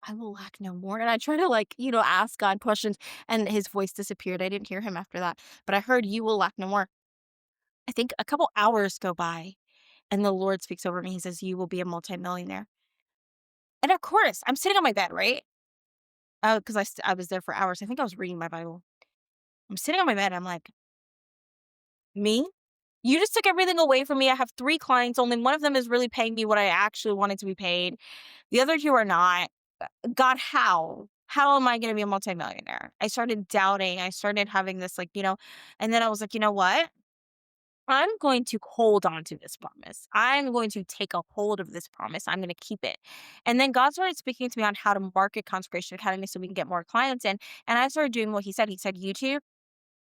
I will lack no more. And I tried to ask God questions and His voice disappeared. I didn't hear Him after that, but I heard you will lack no more. I think a couple hours go by and the Lord speaks over me. He says, you will be a multimillionaire. And of course, I'm sitting on my bed, right? Because I was there for hours. I think I was reading my Bible. I'm sitting on my bed. I'm like, me? You just took everything away from me. I have 3 clients. Only one of them is really paying me what I actually wanted to be paid. The other 2 are not. God, how? How am I going to be a multimillionaire? I started doubting. I started having this and then I was like, you know what? I'm going to hold on to this promise. I'm going to take a hold of this promise. I'm going to keep it. And then God started speaking to me on how to market Consecration Academy so we can get more clients in. And I started doing what he said. He said YouTube,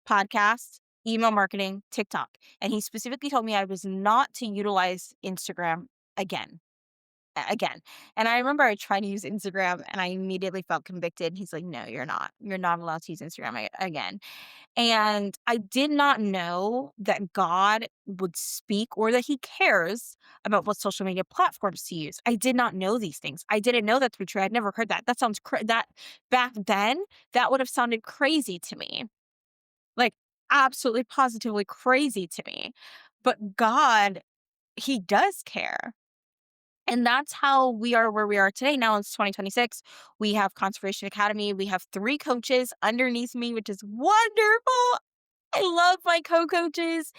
podcast, email marketing, TikTok. And he specifically told me I was not to utilize Instagram again. Again. And I remember I tried to use Instagram and I immediately felt convicted. He's like, no, you're not. You're not allowed to use Instagram again. And I did not know that God would speak or that he cares about what social media platforms to use. I did not know these things. I didn't know that's true. I'd never heard that. That sounds that back then, that would have sounded crazy to me. Like absolutely positively crazy to me. But God, he does care. And that's how we are where we are today. Now it's 2026. We have Consecration Academy. We have 3 coaches underneath me, which is wonderful. I love my co-coaches.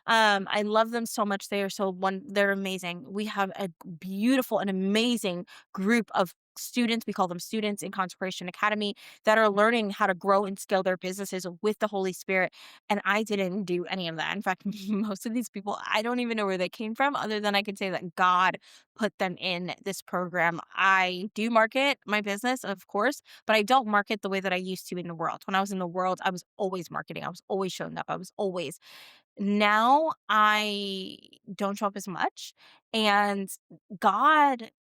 I love them so much. They're amazing. We have a beautiful and amazing group of students. We call them students in Consecration Academy that are learning how to grow and scale their businesses with the Holy Spirit. And I didn't do any of that. In fact, most of these people, I don't even know where they came from, other than I can say that God put them in this program. I do market my business, of course, but I don't market the way that I used to in the world. When I was in the world, I was always marketing. I was always showing up. I was always. Now I don't show up as much. And God,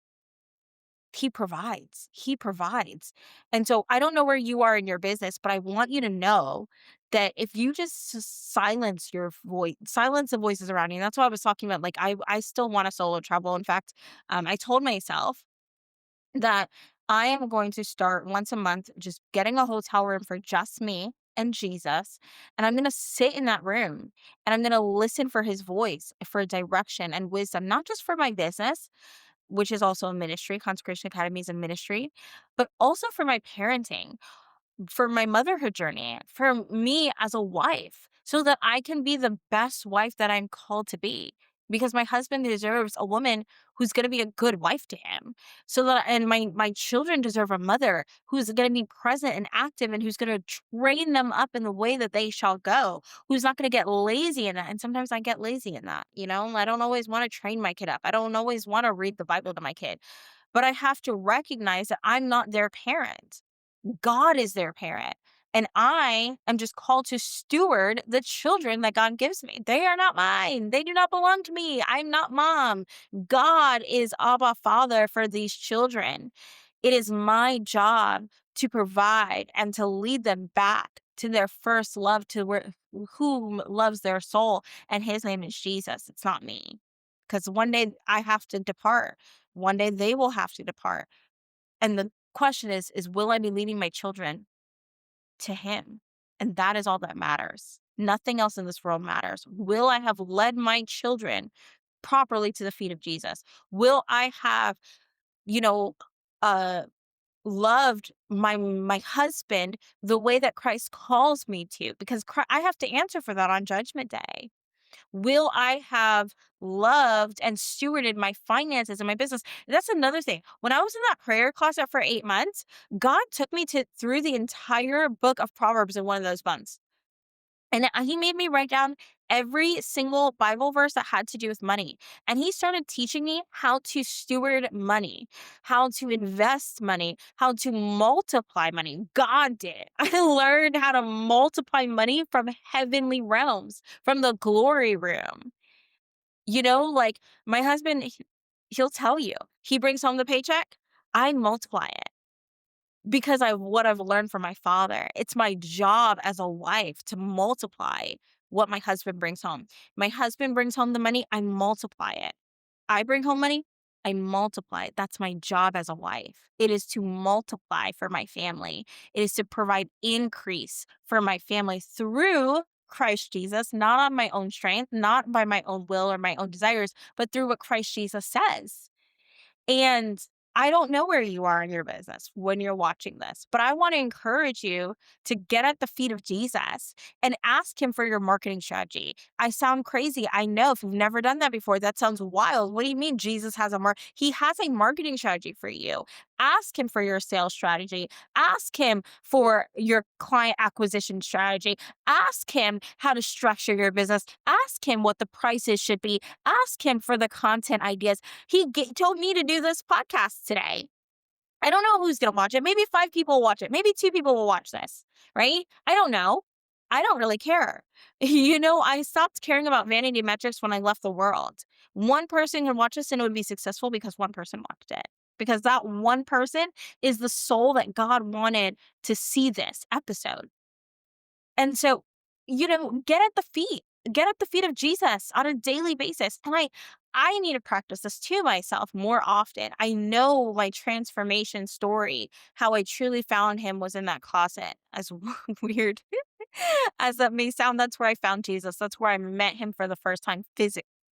he provides. He provides. And so I don't know where you are in your business, but I want you to know that if you just silence your voice, silence the voices around you. That's what I was talking about. Like I still want to solo travel. In fact, I told myself that I am going to start once a month just getting a hotel room for just me and Jesus. And I'm going to sit in that room and I'm going to listen for his voice, for direction and wisdom, not just for my business, which is also a ministry. Consecration Academy is a ministry, but also for my parenting, for my motherhood journey, for me as a wife, so that I can be the best wife that I'm called to be. Because my husband deserves a woman who's going to be a good wife to him. So that, and my children deserve a mother who's going to be present and active and who's going to train them up in the way that they shall go, who's not going to get lazy in that. And sometimes I get lazy in that, I don't always want to train my kid up. I don't always want to read the Bible to my kid, but I have to recognize that I'm not their parent. God is their parent. And I am just called to steward the children that God gives me. They are not mine. They do not belong to me. I'm not mom. God is Abba Father for these children. It is my job to provide and to lead them back to their first love, to whom loves their soul. And his name is Jesus. It's not me. Because one day I have to depart. One day they will have to depart. And the question is will I be leading my children to him? And that is all that matters. Nothing else in this world matters. Will I have led my children properly to the feet of Jesus? Will I have, you know, uh loved my husband the way that Christ calls me to? Because I have to answer for that on judgment day. Will I have loved and stewarded my finances and my business? That's another thing. When I was in that prayer closet for 8 months, God took me through the entire book of Proverbs in one of those months. And he made me write down every single Bible verse that had to do with money. And he started teaching me how to steward money, how to invest money, how to multiply money. God did. I learned how to multiply money from heavenly realms, from the glory room. Like my husband, he'll tell you, he brings home the paycheck, I multiply it because what I've learned from my father. It's my job as a wife to multiply what my husband brings home. My husband brings home the money, I multiply it. I bring home money, I multiply it. That's my job as a wife. It is to multiply for my family. It is to provide increase for my family through Christ Jesus, not on my own strength, not by my own will or my own desires, but through what Christ Jesus says. And I don't know where you are in your business when you're watching this, but I want to encourage you to get at the feet of Jesus and ask him for your marketing strategy. I sound crazy. I know if you've never done that before, that sounds wild. What do you mean Jesus has he has a marketing strategy for you? Ask him for your sales strategy. Ask him for your client acquisition strategy. Ask him how to structure your business. Ask him what the prices should be. Ask him for the content ideas. Told me to do this podcast today. I don't know who's going to watch it. Maybe 5 people will watch it. Maybe 2 people will watch this, right? I don't know. I don't really care. I stopped caring about vanity metrics when I left the world. One person can watch this and it would be successful because one person watched it. Because that one person is the soul that God wanted to see this episode. And so, get at the feet of Jesus on a daily basis. And I need to practice this to myself more often. I know my transformation story, how I truly found him was in that closet, as weird as that may sound. That's where I found Jesus. That's where I met him for the first time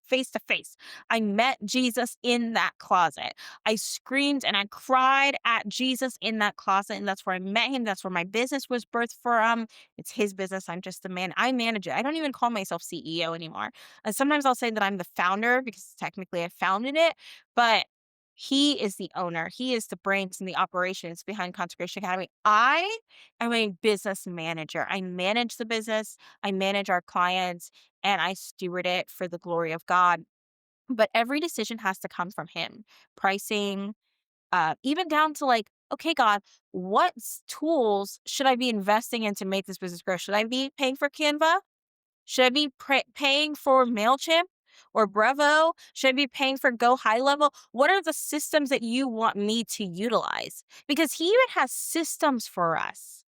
face to face. I met Jesus in that closet. I screamed and I cried at Jesus in that closet. And that's where I met him. That's where my business was birthed from. It's his business. I'm just the man. I manage it. I don't even call myself CEO anymore. And sometimes I'll say that I'm the founder because technically I founded it, but he is the owner. He is the brains and the operations behind Consecration Academy. I am a business manager. I manage the business. I manage our clients and I steward it for the glory of God. But every decision has to come from him. Pricing, even down to like, okay, God, what tools should I be investing in to make this business grow? Should I be paying for Canva? Should I be paying for MailChimp or Brevo? Should I be paying for Go High Level? What are the systems that you want me to utilize? Because he even has systems for us.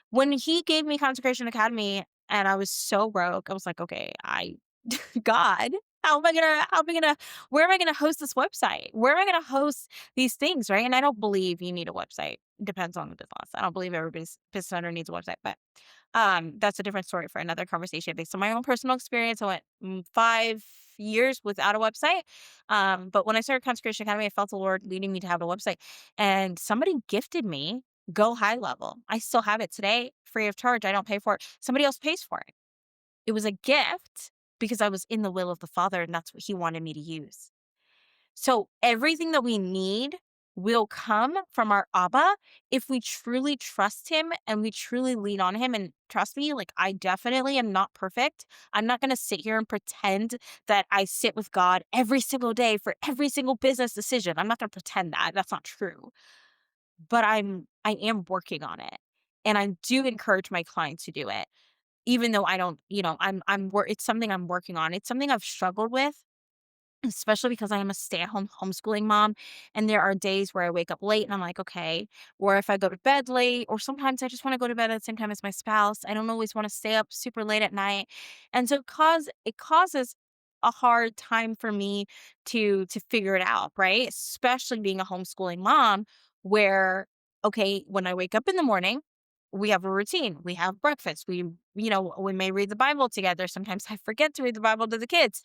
When he gave me Consecration Academy and I was so broke, I was like, okay, God, where am I gonna host this website? Where am I gonna host these things, right? And I don't believe you need a website. Depends on the business. I don't believe everybody's business owner needs a website, but that's a different story for another conversation. Based on my own personal experience, I went 5 years without a website. But when I started Consecration Academy, I felt the Lord leading me to have a website. And somebody gifted me Go High Level. I still have it today, free of charge. I don't pay for it. Somebody else pays for it. It was a gift because I was in the will of the Father, and that's what he wanted me to use. So everything that we need will come from our Abba if we truly trust him and we truly lean on him. And trust me, like I definitely am not perfect. I'm not going to sit here and pretend that I sit with God every single day for every single business decision. I'm not going to pretend that. That's not true. But I am working on it. And I do encourage my clients to do it. Even though I don't, it's something I'm working on. It's something I've struggled with, especially because I am a stay-at-home homeschooling mom. And there are days where I wake up late and I'm like, okay, or if I go to bed late, or sometimes I just want to go to bed at the same time as my spouse. I don't always want to stay up super late at night. And so it causes a hard time for me to figure it out, right? Especially being a homeschooling mom where, okay, when I wake up in the morning, we have a routine. We have breakfast. We may read the Bible together. Sometimes I forget to read the Bible to the kids.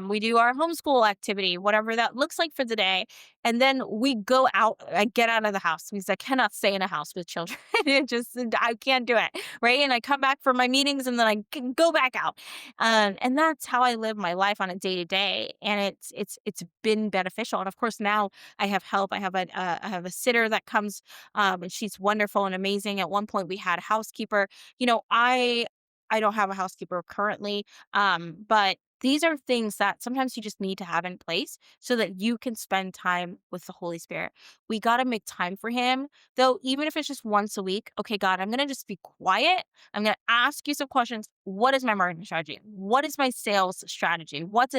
We do our homeschool activity, whatever that looks like for the day. And then we go out, I get out of the house because I cannot stay in a house with children. I can't do it. Right. And I come back from my meetings and then I go back out. And that's how I live my life on a day to day. And it's been beneficial. And of course, now I have help. I have a sitter that comes, and she's wonderful and amazing. At one point we had a housekeeper. I don't have a housekeeper currently. But these are things that sometimes you just need to have in place so that you can spend time with the Holy Spirit. We got to make time for him, though, even if it's just once a week. Okay, God, I'm going to just be quiet. I'm going to ask you some questions. What is my marketing strategy? What is my sales strategy? What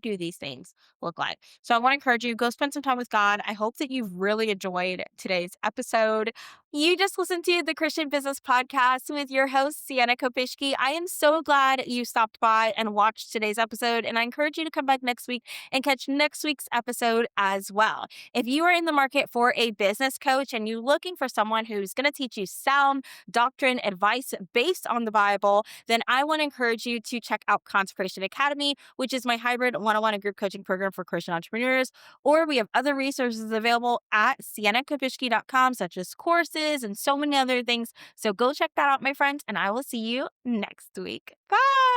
do these things look like? So I want to encourage you, go spend some time with God. I hope that you've really enjoyed today's episode. You just listened to the Christian Business Podcast with your host, Sienna Kopishki. I am so glad you stopped by and watched today's episode, and I encourage you to come back next week and catch next week's episode as well. If you are in the market for a business coach and you're looking for someone who's going to teach you sound doctrine advice based on the Bible, then I want to encourage you to check out Consecration Academy, which is my hybrid one-on-one and group coaching program for Christian entrepreneurs. Or we have other resources available at siennakopishki.com, such as courses and so many other things. So go check that out, my friends, and I will see you next week. Bye.